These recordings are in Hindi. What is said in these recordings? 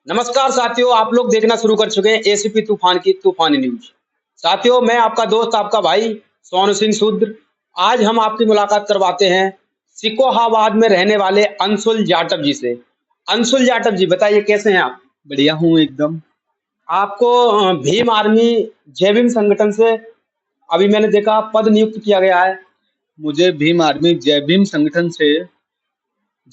नमस्कार साथियों, आप लोग देखना शुरू कर चुके हैं एसीपी तूफान की तूफानी न्यूज। साथियों, मैं आपका दोस्त आपका भाई सोनू सिंह शूद्र। आज हम आपकी मुलाकात करवाते हैं सिकोहाबाद में रहने वाले अंशुल जाटव जी से। अंशुल जाटव जी, बताइए कैसे हैं आप? बढ़िया हूँ एकदम। आपको भीम आर्मी जय भीम संगठन से अभी मैंने देखा पद नियुक्त किया गया है। मुझे भीम आर्मी जय भीम संगठन से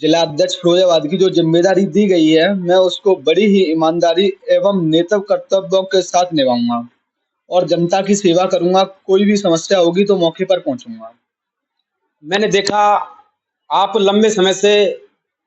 जिला अध्यक्ष फिरोजाबाद की जो जिम्मेदारी दी गई है, मैं उसको बड़ी ही ईमानदारी एवं नेतृत्व कर्तव्यों के साथ निभाऊंगा और जनता की सेवा करूंगा। कोई भी समस्या होगी तो मौके पर पहुंचूंगा। मैंने देखा आप लंबे समय से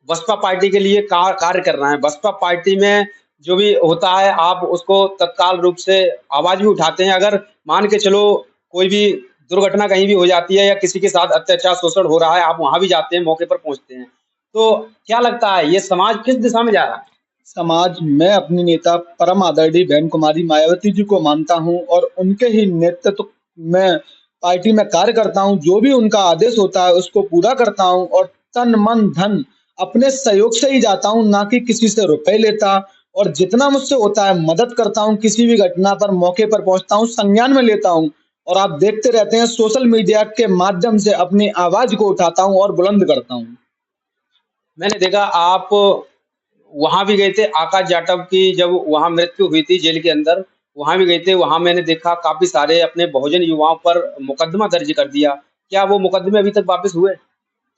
बसपा पार्टी के लिए कार्य कर रहे हैं। बसपा पार्टी में जो भी होता है आप उसको तत्काल रूप से आवाज भी उठाते हैं। अगर मान के चलो कोई भी दुर्घटना कहीं भी हो जाती है या किसी के साथ अत्याचार शोषण हो रहा है, आप वहां भी जाते हैं, मौके पर पहुंचते हैं। तो क्या लगता है ये समाज किस दिशा में जा रहा है? समाज मैं अपनी नेता परम आदरणीय बहन कुमारी मायावती जी को मानता हूं और उनके ही नेतृत्व में पार्टी में कार्य करता हूं। जो भी उनका आदेश होता है उसको पूरा करता हूं और तन मन धन अपने सहयोग से ही जाता हूं, ना कि किसी से रुपए लेता। और जितना मुझसे होता है मदद करता हूं, किसी भी घटना पर मौके पर पहुंचता हूं, संज्ञान में लेता हूं। और आप देखते रहते हैं सोशल मीडिया के माध्यम से अपनी आवाज को उठाता हूं और बुलंद करता हूं। मैंने देखा आप वहां भी गए थे, आकाश जाटव की जब वहां मृत्यु हुई थी जेल के अंदर, वहां भी गए थे। वहां मैंने देखा काफी सारे अपने बहुजन युवाओं पर मुकदमा दर्ज कर दिया। क्या वो मुकदमे अभी तक वापस हुए?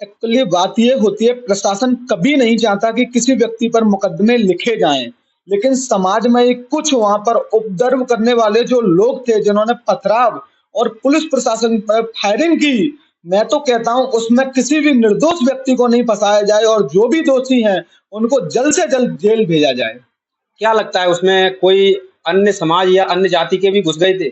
एक्चुअली बात ये होती है, प्रशासन कभी नहीं चाहता कि किसी व्यक्ति पर मुकदमे लिखे जाएं, लेकिन समाज में एक कुछ वहां पर उपद्रव करने वाले जो लोग थे जिन्होंने पथराव और पुलिस प्रशासन पर फायरिंग की। मैं तो कहता हूं उसमें किसी भी निर्दोष व्यक्ति को नहीं फंसाया जाए और जो भी दोषी हैं उनको जल्द से जल्द जेल भेजा जाए। क्या लगता है उसमें कोई अन्य समाज या अन्य जाति के भी घुस गए थे?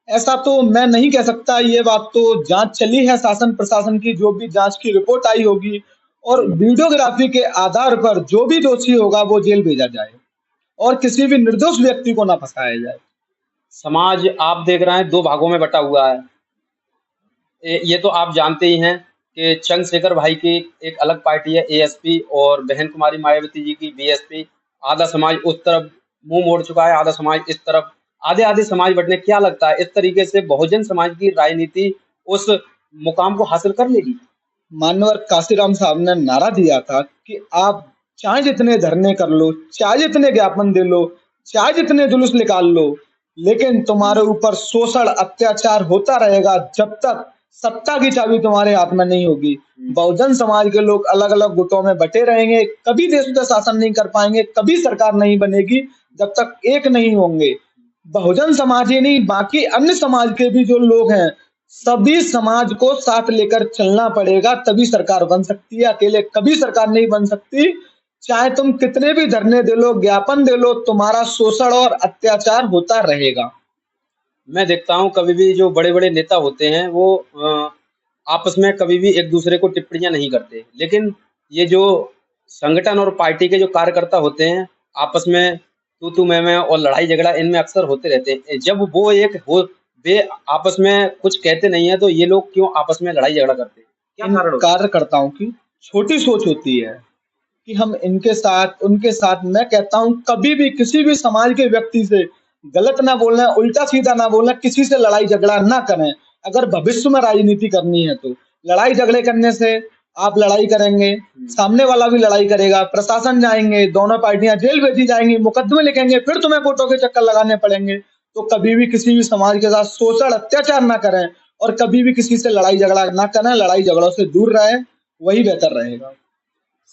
ऐसा तो मैं नहीं कह सकता, ये बात तो जांच चली है शासन प्रशासन की, जो भी जांच की रिपोर्ट आई होगी और वीडियोग्राफी के आधार पर जो भी दोषी होगा वो जेल भेजा जाए और किसी भी निर्दोष व्यक्ति को ना फंसाया जाए। समाज आप देख रहे हैं दो भागों में बटा हुआ है। ये तो आप जानते ही हैं कि चंद्रशेखर भाई की एक अलग पार्टी है एएसपी और बहन कुमारी मायावती जी की बीएसपी। आधा समाज उस तरफ मुंह मोड़ चुका है, आधा समाज इस तरफ, आधे आधे समाज बटने। क्या लगता है इस तरीके से बहुजन समाज की राजनीति उस मुकाम को हासिल कर लेगी? मान्यवर काशीराम साहब ने नारा दिया था कि आप चाहे जितने धरने कर लो, चाहे जितने ज्ञापन दे लो, चाहे जितने जुलूस निकाल लो, लेकिन तुम्हारे ऊपर शोषण अत्याचार होता रहेगा जब तक सत्ता की चाबी तुम्हारे हाथ में नहीं होगी। बहुजन समाज के लोग अलग अलग गुटों में बटे रहेंगे, कभी देश का शासन नहीं कर पाएंगे, कभी सरकार नहीं बनेगी जब तक एक नहीं होंगे। बहुजन समाज ही नहीं, बाकी अन्य समाज के भी जो लोग हैं, सभी समाज को साथ लेकर चलना पड़ेगा, तभी सरकार बन सकती है। अकेले कभी सरकार नहीं बन सकती। चाहे तुम कितने भी धरने दे लो, ज्ञापन दे लो, तुम्हारा शोषण और अत्याचार होता रहेगा। मैं देखता हूँ कभी भी जो बड़े बड़े नेता होते हैं वो आपस में कभी भी एक दूसरे को टिप्पणियां नहीं करते, लेकिन ये जो संगठन और पार्टी के जो कार्यकर्ता होते हैं आपस में तू मैं और लड़ाई झगड़ा इनमें अक्सर होते रहते हैं। जब वो एक हो वे आपस में कुछ कहते नहीं है तो ये लोग क्यों आपस में लड़ाई झगड़ा करते हैं? क्या इन कारण होता है? कार्यकर्ताओं की छोटी सोच होती है कि हम इनके साथ उनके साथ। मैं कहता हूं कभी भी किसी भी समाज के व्यक्ति से गलत ना बोलना, उल्टा सीधा ना बोलना, किसी से लड़ाई झगड़ा ना करें। अगर भविष्य में राजनीति करनी है तो लड़ाई झगड़े करने से आप लड़ाई करेंगे, सामने वाला भी लड़ाई करेगा, प्रशासन जाएंगे, दोनों पार्टियां जेल भेजी जाएंगी, मुकदमे लिखेंगे, फिर तुम्हें कोर्टों के चक्कर लगाने पड़ेंगे। तो कभी भी किसी भी समाज के साथ शोषण अत्याचार ना करें और कभी भी किसी से लड़ाई झगड़ा ना करें। लड़ाई झगड़ों से दूर रहे, वही बेहतर रहेगा।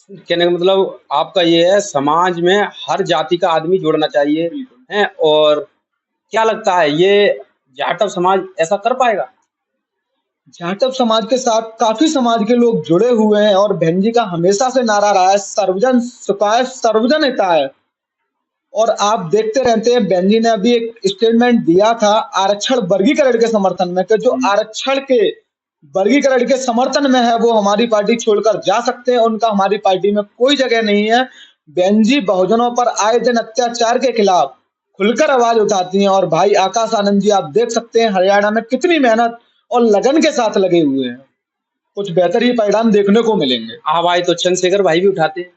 कहने का मतलब आपका ये है समाज में हर जाति का आदमी जुड़ना चाहिए है। और क्या लगता है ये जाटव समाज ऐसा कर पाएगा? जाटव समाज के साथ काफी समाज के लोग जुड़े हुए हैं और बहन जी का हमेशा से नारा रहा है सर्वजन सुखाय सर्वजन हिताय। और आप देखते रहते हैं बहन जी ने अभी एक स्टेटमेंट दिया था आरक्षण वर्गीकरण के समर्थन में, कि जो आरक्षण के वर्गीकरण के समर्थन में है वो हमारी पार्टी छोड़कर जा सकते हैं, उनका हमारी पार्टी में कोई जगह नहीं है। बहन जी बहुजनों पर आए दिन अत्याचार के खिलाफ खुलकर आवाज उठाती हैं और भाई आकाश आनंद जी आप देख सकते हैं हरियाणा में कितनी मेहनत और लगन के साथ लगे हुए हैं। कुछ बेहतर ही परिणाम देखने को मिलेंगे। आवाज तो चंद्रशेखर भाई भी उठाते हैं।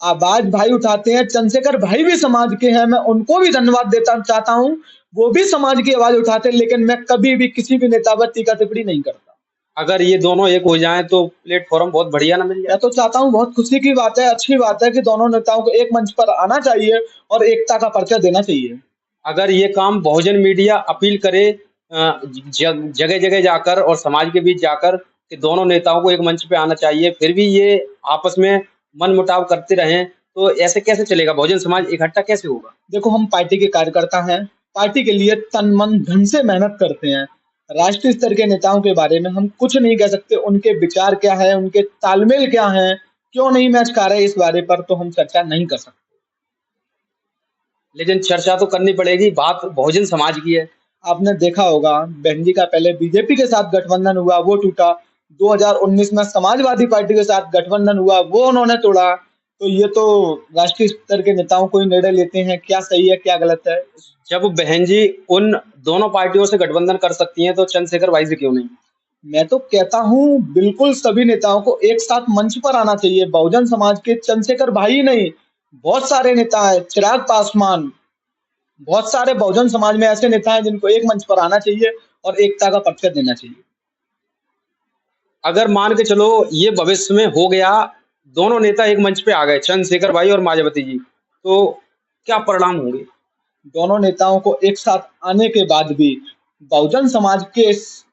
आवाज भाई उठाते हैं। चंद्रशेखर भाई भी समाज के हैं, मैं उनको भी धन्यवाद देता चाहता हूँ। वो भी समाज की आवाज उठाते हैं, लेकिन मैं कभी भी किसी भी नेता पर टीका टिप्पणी नहीं करता। अगर ये दोनों एक हो जाएं तो प्लेटफॉर्म बहुत बढ़िया ना मिल मैं जाए। तो चाहता हूँ, बहुत खुशी की बात है, अच्छी बात है कि दोनों नेताओं को एक मंच पर आना चाहिए और एकता का परिचय देना चाहिए। अगर ये काम बहुजन मीडिया अपील करे जगह जगह जाकर और समाज के बीच जाकर कि दोनों नेताओं को एक मंच पे आना चाहिए, फिर भी ये आपस में मनमुटाव करते रहें, तो ऐसे कैसे चलेगा? बहुजन समाज इकट्ठा कैसे होगा? देखो, हम पार्टी के कार्यकर्ता हैं, पार्टी के लिए तन मन धन से मेहनत करते हैं। राष्ट्रीय स्तर के नेताओं के बारे में हम कुछ नहीं कह सकते, उनके विचार क्या है, उनके तालमेल क्या है, क्यों नहीं मैच खा रहे, इस बारे पर तो हम चर्चा नहीं कर सकते। लेकिन चर्चा तो करनी पड़ेगी, बात बहुजन समाज की है। आपने देखा होगा, बहन जी का पहले बीजेपी के साथ गठबंधन हुआ, वो टूटा। 2019 में समाजवादी पार्टी के साथ गठबंधन हुआ, वो उन्होंने तोड़ा। तो ये तो राष्ट्रीय स्तर के नेताओं को ही निर्णय लेते हैं, क्या सही है क्या गलत है। जब बहन जी उन दोनों पार्टियों से गठबंधन कर सकती हैं, तो चंद्रशेखर भाई से क्यों नहीं? मैं तो कहता हूँ, बिल्कुल सभी नेताओं को एक साथ मंच पर आना चाहिए। बहुजन समाज के चंद्रशेखर भाई ही नहीं, बहुत सारे नेता हैं, चिराग पासवान, बहुत सारे बहुजन समाज में ऐसे नेता हैं जिनको एक मंच पर आना चाहिए और एकता का परिचय देना चाहिए। अगर मान के चलो ये भविष्य में हो गया, दोनों नेता एक मंच पे आ गए, चंद्रशेखर भाई और मायावती जी, तो क्या परिणाम होंगे? दोनों नेताओं को एक साथ आने के बाद भी बहुजन समाज के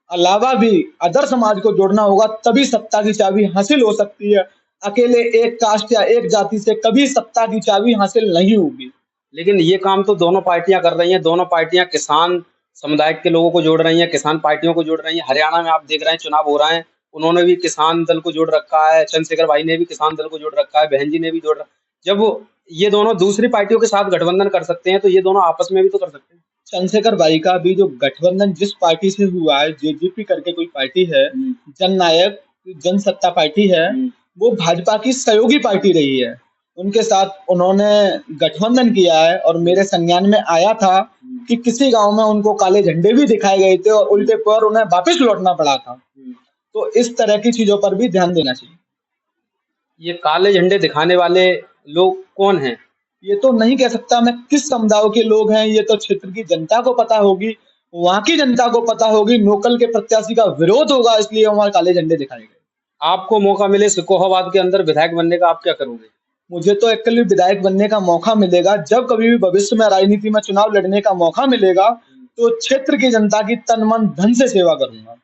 अलावा भी अदर समाज को जोड़ना होगा, तभी सत्ता की चाबी हासिल हो सकती है। अकेले एक कास्ट या एक जाति से कभी सत्ता की चाबी हासिल नहीं होगी। लेकिन ये काम तो दोनों पार्टियां कर रही हैं, दोनों पार्टियां किसान समुदाय के लोगों को जोड़ रही हैं, किसान पार्टियों को जोड़ रही हैं। हरियाणा में आप देख रहे हैं चुनाव हो रहे हैं, उन्होंने भी किसान दल को जोड़ रखा है, चंद्रशेखर भाई ने भी किसान दल को जोड़ रखा है, बहन जी ने भी जोड़ रखा। जब ये दोनों दूसरी पार्टियों के साथ गठबंधन कर सकते हैं, तो ये दोनों आपस में भी तो कर सकते हैं। चंद्रशेखर भाई का भी जो गठबंधन जिस पार्टी से हुआ है, जेजेपी करके कोई पार्टी है, जननायक जनसत्ता पार्टी है, वो भाजपा की सहयोगी पार्टी रही है। उनके साथ उन्होंने गठबंधन किया है और मेरे संज्ञान में आया था कि किसी गांव में उनको काले झंडे भी दिखाए गए थे और उल्टे पर उन्हें वापस लौटना पड़ा था। तो इस तरह की चीजों पर भी ध्यान देना चाहिए। ये काले झंडे दिखाने वाले लोग कौन हैं? ये तो नहीं कह सकता मैं किस समुदाय के लोग हैं, ये तो क्षेत्र की जनता को पता होगी, वहां की जनता को पता होगी। नोकल के प्रत्याशी का विरोध होगा, इसलिए वहां काले झंडे दिखाए गए। आपको मौका मिले सिकोहाबाद के अंदर विधायक बनने का, आप क्या करोगे? मुझे तो एक्चुअली विधायक बनने का मौका मिलेगा, जब कभी भी भविष्य में राजनीति में चुनाव लड़ने का मौका मिलेगा, तो क्षेत्र की जनता की तन मन धन से सेवा करूंगा।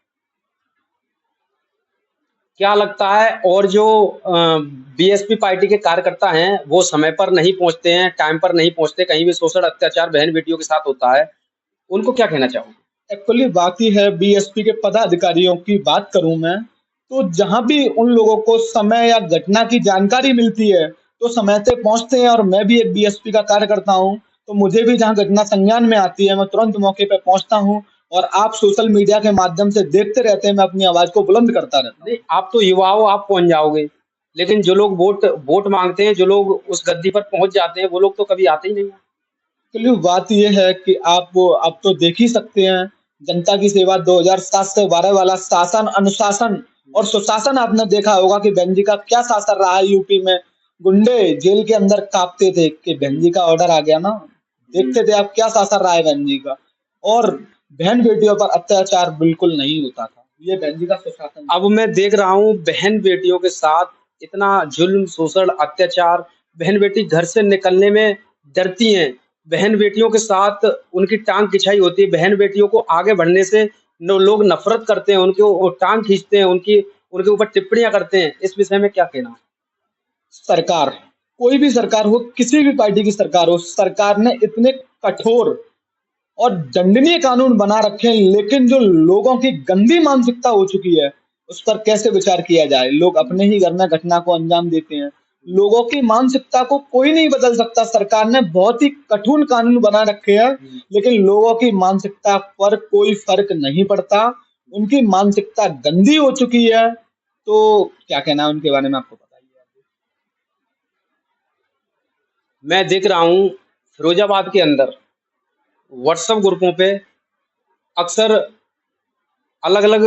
क्या लगता है, और जो बीएसपी पार्टी के कार्यकर्ता हैं, वो समय पर नहीं पहुंचते हैं, टाइम पर नहीं पहुंचते, कहीं भी शोषण अत्याचार बहन बेटियों के साथ होता है, उनको क्या कहना चाहोगे? एक्चुअली बात ही है, बीएसपी के पदाधिकारियों की बात करूं मैं, तो जहां भी उन लोगों को समय या घटना की जानकारी मिलती है, तो समय से पहुंचते हैं। और मैं भी एक बीएसपी का कार्यकर्ता हूं, तो मुझे भी जहां घटना संज्ञान में आती है, मैं तुरंत मौके पर पहुंचता हूं। और आप सोशल मीडिया के माध्यम से देखते रहते हैं, मैं अपनी आवाज को बुलंद करता रहता हूं। नहीं, आप तो युवा हो, आप पहुंच जाओगे, लेकिन जो लोग वोट वोट मांगते हैं, जो लोग उस गद्दी पर पहुंच जाते हैं, वो लोग तो कभी आते ही नहीं हैं। चलिए, बात यह है कि आप तो देख ही सकते हैं, जनता की सेवा 2007 से 12 वाला शासन, अनुशासन और सुशासन आपने देखा होगा कि बहन जी का क्या शासन रहा है यूपी में। गुंडे जेल के अंदर कांपते थे कि बहन जी का ऑर्डर आ गया ना। देखते थे आप क्या शासन रहा है बहन जी का। और बहन बेटियों पर अत्याचार बिल्कुल नहीं होता था, ये बहन जी का सुशासन। अब मैं देख रहा हूँ बहन बेटियों के साथ इतना जुल्म, शोषण, अत्याचार। बहन बेटी घर से निकलने में डरती हैं, बहन बेटियों के साथ उनकी टांग खिंचाई होती है, बहन बेटियों को आगे बढ़ने से लोग नफरत करते हैं, उनके टांग खींचते हैं, उनकी उनके ऊपर टिप्पणियां करते हैं। इस विषय में क्या कहना? सरकार, कोई भी सरकार हो, किसी भी पार्टी की सरकार हो, सरकार ने इतने कठोर और दंडनीय कानून बना रखे हैं, लेकिन जो लोगों की गंदी मानसिकता हो चुकी है, उस पर कैसे विचार किया जाए। लोग अपने ही घर में घटना को अंजाम देते हैं। लोगों की मानसिकता को कोई नहीं बदल सकता। सरकार ने बहुत ही कठोर कानून बना रखे हैं, लेकिन लोगों की मानसिकता पर कोई फर्क नहीं पड़ता। उनकी मानसिकता गंदी हो चुकी है, तो क्या कहना है उनके बारे में आपको पता ही है। मैं देख रहा हूँ फिरोजाबाद के अंदर व्हाट्सएप ग्रुपों पे अक्सर अलग अलग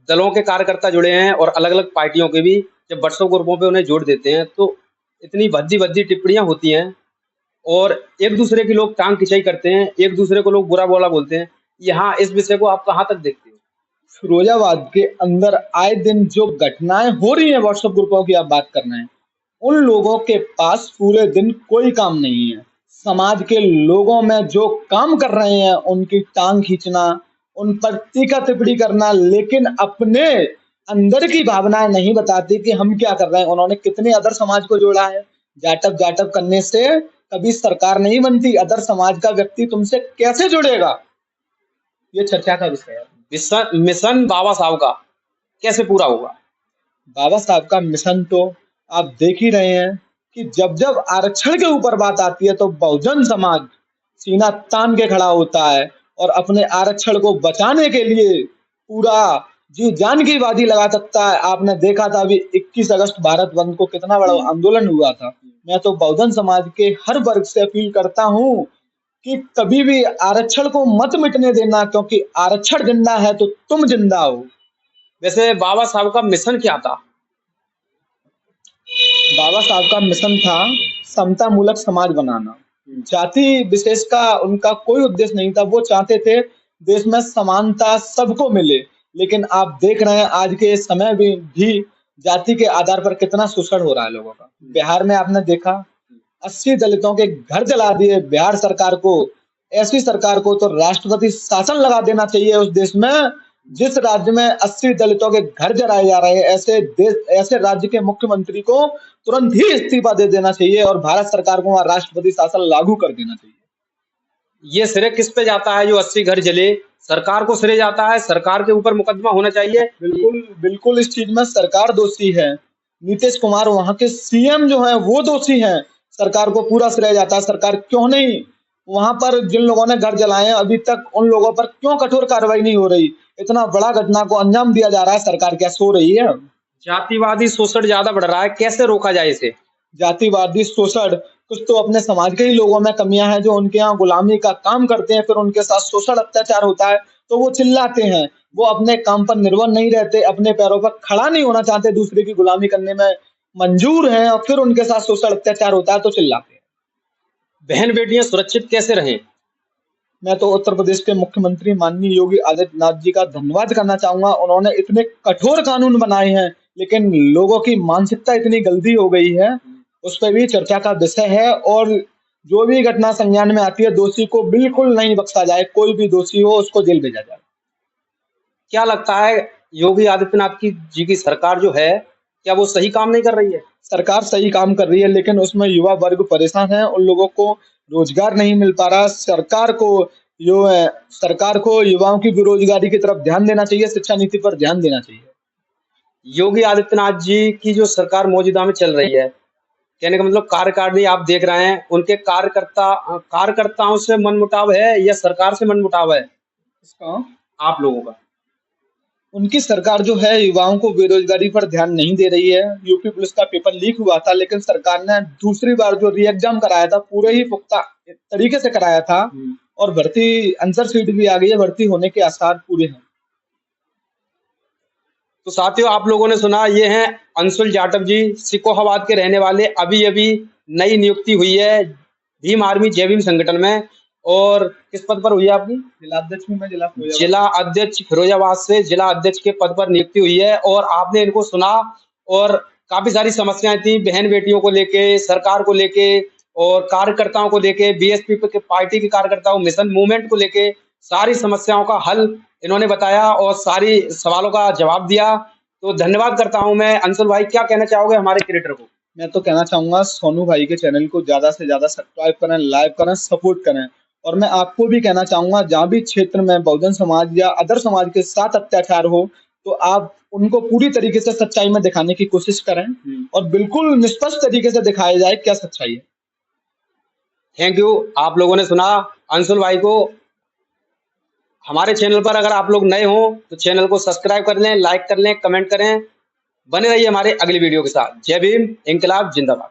दलों के कार्यकर्ता जुड़े हैं और अलग अलग पार्टियों के भी, जब व्हाट्सएप ग्रुपों पे उन्हें जोड़ देते हैं, तो इतनी भद्दी भद्दी टिप्पणियां होती हैं और एक दूसरे की लोग टांग खिंचाई करते हैं, एक दूसरे को लोग बुरा बोला बोलते हैं। यहाँ इस विषय को आप कहाँ तक देखते हो? फिरोजाबाद के अंदर आए दिन जो घटनाएं हो रही हैं, व्हाट्सएप ग्रुपों की आप बात कर रहे हैं, उन लोगों के पास पूरे दिन कोई काम नहीं है। समाज के लोगों में जो काम कर रहे हैं उनकी टांग खींचना, उन पर तीखा टिप्पणी करना, लेकिन अपने अंदर की भावनाएं नहीं बताती कि हम क्या कर रहे हैं। उन्होंने कितने अदर समाज को जोड़ा है। जाटव जाटव करने से कभी सरकार नहीं बनती। अदर समाज का व्यक्ति तुमसे कैसे जुड़ेगा, ये चर्चा का विषय है। मिशन बाबा साहब का कैसे पूरा होगा? बाबा साहब का मिशन तो आप देख ही रहे हैं कि जब जब आरक्षण के ऊपर बात आती है तो बहुजन समाज सीना तान के खड़ा होता है और अपने आरक्षण को बचाने के लिए पूरा जी जान की बाजी लगा सकता है। आपने देखा था अभी 21 अगस्त भारत बंद को कितना बड़ा आंदोलन हुआ था। मैं तो बहुजन समाज के हर वर्ग से अपील करता हूँ कि कभी भी आरक्षण को मत मिटने देना, क्योंकि आरक्षण जिंदा है तो तुम जिंदा हो। वैसे बाबा साहब का मिशन क्या था? बाबा साहब का मिशन था समता मूलक समाज बनाना। जाति विशेष का उनका कोई उद्देश्य नहीं था। वो चाहते थे देश में समानता सबको मिले। लेकिन आप देख रहे हैं आज के समय में भी जाति के आधार पर कितना शोषण हो रहा है लोगों का। बिहार में आपने देखा 80 दलितों के घर जला दिए। बिहार सरकार को, ऐसी सरकार को तो राष्ट्रपति शासन लगा देना चाहिए उस देश में जिस राज्य में 80 दलितों के घर जलाए जा रहे हैं। ऐसे राज्य के मुख्यमंत्री को तुरंत ही इस्तीफा दे देना चाहिए और भारत सरकार को वहां राष्ट्रपति शासन लागू कर देना चाहिए। ये श्रेय किस पे जाता है जो 80 घर जले? सरकार को श्रेय जाता है, सरकार के ऊपर मुकदमा होना चाहिए। बिल्कुल बिल्कुल, इस चीज में सरकार दोषी है। नीतीश कुमार वहां के सीएम जो हैं वो दोषी हैं। सरकार को पूरा श्रेय जाता है। सरकार क्यों नहीं, वहां पर जिन लोगों ने घर जलाए हैं अभी तक उन लोगों पर क्यों कठोर कार्रवाई नहीं हो रही? इतना बड़ा घटना को अंजाम दिया जा रहा है, सरकार क्या सो रही है? जातिवादी शोषण ज्यादा बढ़ रहा है, कैसे रोका जाए इसे? जातिवादी शोषण, कुछ तो अपने समाज के ही लोगों में कमियां हैं जो उनके यहाँ गुलामी का काम करते हैं, फिर उनके साथ शोषण अत्याचार होता है तो वो चिल्लाते हैं। वो अपने काम पर निर्भर नहीं रहते, अपने पैरों पर खड़ा नहीं होना चाहते, दूसरे की गुलामी करने में मंजूर हैं और फिर उनके साथ शोषण अत्याचार होता है तो चिल्लाते हैं। बहन बेटियां सुरक्षित कैसे रहें? मैं तो उत्तर प्रदेश के मुख्यमंत्री माननीय योगी आदित्यनाथ जी का धन्यवाद करना चाहूंगा। उन्होंने इतने कठोर कानून बनाए हैं, लेकिन लोगों की मानसिकता इतनी गलती हो गई है, उस पर भी चर्चा का विषय है। और जो भी घटना संज्ञान में आती है, दोषी को बिल्कुल नहीं बख्शा जाए। कोई भी दोषी हो उसको जेल भेजा जाए। क्या लगता है योगी आदित्यनाथ जी की सरकार जो है, क्या वो सही काम नहीं कर रही है? सरकार सही काम कर रही है, लेकिन उसमें युवा वर्ग परेशान है। उन लोगों को रोजगार नहीं मिल पा रहा। सरकार को युवाओं की बेरोजगारी की तरफ ध्यान देना चाहिए, शिक्षा नीति पर ध्यान देना चाहिए। योगी आदित्यनाथ जी की जो सरकार मौजूदा में चल रही है, कहने का मतलब कार्यकारिणी आप देख रहे हैं, उनके कार्यकर्ताओं से मनमुटाव है या सरकार से मनमुटाव है? इसका आप लोगों का? उनकी सरकार जो है युवाओं को बेरोजगारी पर ध्यान नहीं दे रही है। यूपी पुलिस का पेपर लीक हुआ था, लेकिन सरकार ने दूसरी बार जो री एग्जाम कराया था पूरे ही पुख्ता तरीके से कराया था और भर्ती आंसर शीट भी आ गई है। भर्ती होने के आसार पूरे हैं। तो साथियों, आप लोगों ने सुना, ये हैं अंशुल जाटव जी, सिकोहाबाद के रहने वाले। अभी अभी नई नियुक्ति हुई है भीम आर्मी जय भीम संगठन में। और किस पद पर हुई है आपकी? जिला अध्यक्ष फिरोजाबाद से जिला अध्यक्ष के पद पर नियुक्ति हुई है। और आपने इनको सुना और काफी सारी समस्याएं थी बहन बेटियों को लेके, सरकार को लेके और कार्यकर्ताओं को लेके, बीएसपी के पार्टी के कार्यकर्ताओं, मिशन मूवमेंट को लेके सारी समस्याओं का हल इन्होंने बताया और सारी सवालों का जवाब दिया। तो धन्यवाद करता हूं मैं। अंशुल भाई, क्या कहना चाहोगे हमारे क्रिएटर को? मैं तो कहना चाहूंगा सोनू भाई के चैनल को ज्यादा से ज्यादा सब्सक्राइब करें, लाइक करें, सपोर्ट करें। और मैं आपको भी कहना चाहूंगा, जहां भी क्षेत्र में बहुजन समाज या अदर समाज के साथ अत्याचार हो तो आप उनको पूरी तरीके से सच्चाई में दिखाने की कोशिश करें और बिल्कुल निष्पक्ष तरीके से दिखाया जाए क्या सच्चाई है। Thank you. आप लोगों ने सुना अंशुल भाई को। हमारे चैनल पर अगर आप लोग नए हो तो चैनल को सब्सक्राइब कर लें, लाइक कर लें, कमेंट करें। बने रहिए हमारे अगली वीडियो के साथ। जय भीम, इंकलाब जिंदाबाद।